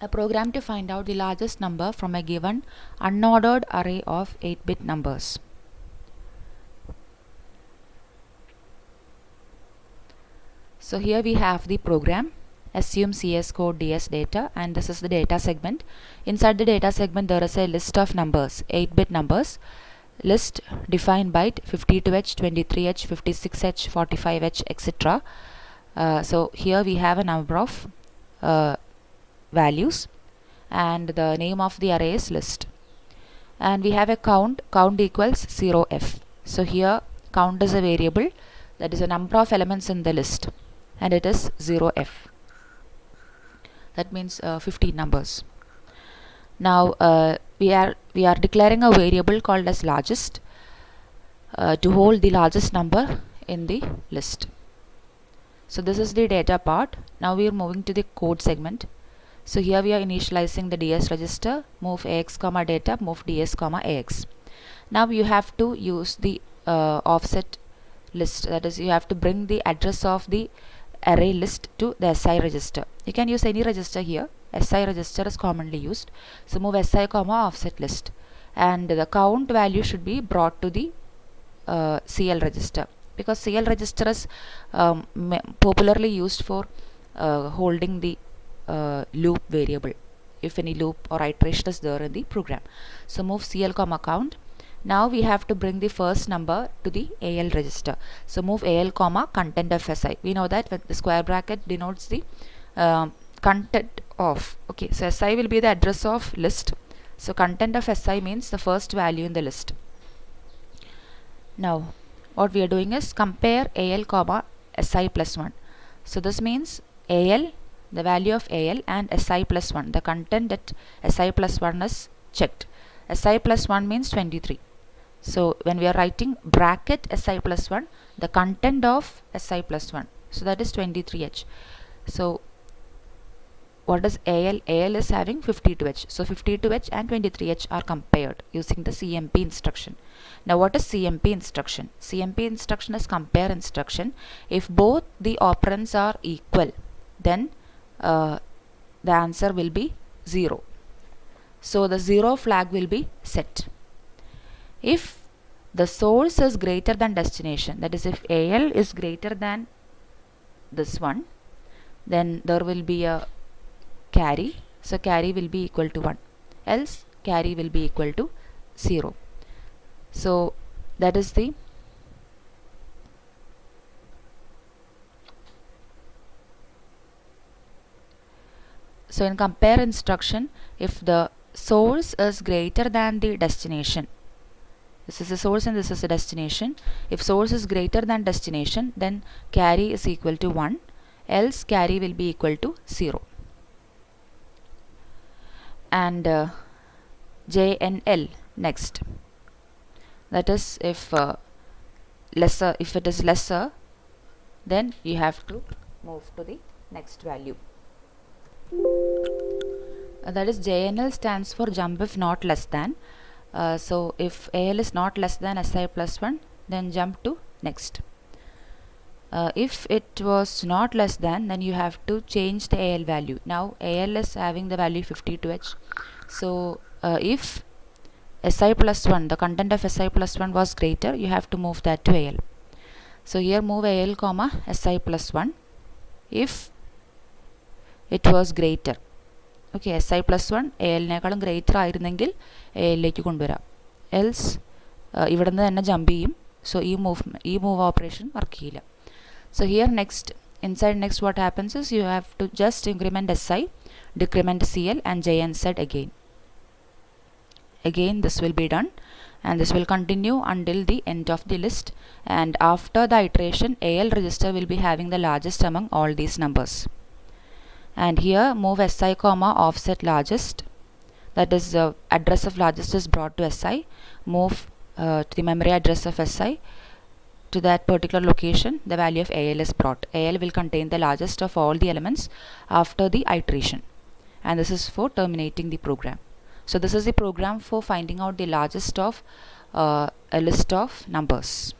A program to find out the largest number from a given unordered array of 8-bit numbers. So here we have the program. Assume CS code DS data, and this is the data segment. Inside the data segment there is a list of numbers, 8-bit numbers. List defined by 52H, 23H, 56H, 45H, etc. So here we have a number of values, and the name of the array is list. And we have a count equals 0f. So here count is a variable, that is a number of elements in the list, and it is 0f. That means 15 numbers. Now we are declaring a variable called as largest to hold the largest number in the list. So this is the data part. Now we are moving to the code segment. So here we are initializing the DS register, move AX comma data, move DS comma AX. Now you have to use the offset list, that is you have to bring the address of the array list to the SI register. You can use any register here. SI register is commonly used. So move SI comma offset list, and the count value should be brought to the CL register, because CL register is popularly used for holding the loop variable if any loop or iteration is there in the program. So move CL comma count. Now we have to bring the first number to the AL register. So move AL comma content of SI. We know that when the square bracket denotes the content of. Okay, so SI will be the address of list. So content of SI means the first value in the list. Now what we are doing is compare AL comma SI plus 1. So this means AL, the value of AL, and SI plus 1. The content at SI plus 1 is checked. SI plus 1 means 23. So when we are writing bracket SI plus 1, the content of SI plus 1, so that is 23H. So what is AL? AL is having 52H. So 52H and 23H are compared using the CMP instruction. Now what is CMP instruction? CMP instruction is compare instruction. If both the operands are equal, then the answer will be 0. So the 0 flag will be set. If the source is greater than destination, that is if AL is greater than this one, then there will be a carry. So carry will be equal to 1, else carry will be equal to 0. So that is the so in compare instruction, if the source is greater than the destination, this is the source and this is the destination. If source is greater than destination, then carry is equal to 1, else carry will be equal to 0. And JNL next, that is if lesser, if it is lesser, then you have to move to the next value. That is JNL stands for jump if not less than. So if AL is not less than SI plus 1, then jump to next. If it was not less than, then you have to change the AL value. Now AL is having the value 52H. So if SI plus 1, the content of SI plus 1 was greater, you have to move that to AL. So here move AL comma SI plus 1 if it was greater. Okay, SI plus 1 AL നേക്കാളും greater ആയിരുന്നെങ്കിൽ AL ലേക്ക് കൊണ്ടുവരാം, else ഇവിടെ നിന്ന് തന്നെ jump ചെയ്യും. So ഈ move operation work ചെയ്യില്ല. So here next, inside next what happens is you have to just increment SI, decrement CL, and JNZ again. Again this will be done, and this will continue until the end of the list, and after the iteration AL register will be having the largest among all these numbers. And here move SI comma offset largest, that is the address of largest is brought to SI. Move to the memory address of SI to that particular location, the value of AL is brought. AL will contain the largest of all the elements after the iteration, and this is for terminating the program. So this is the program for finding out the largest of a list of numbers.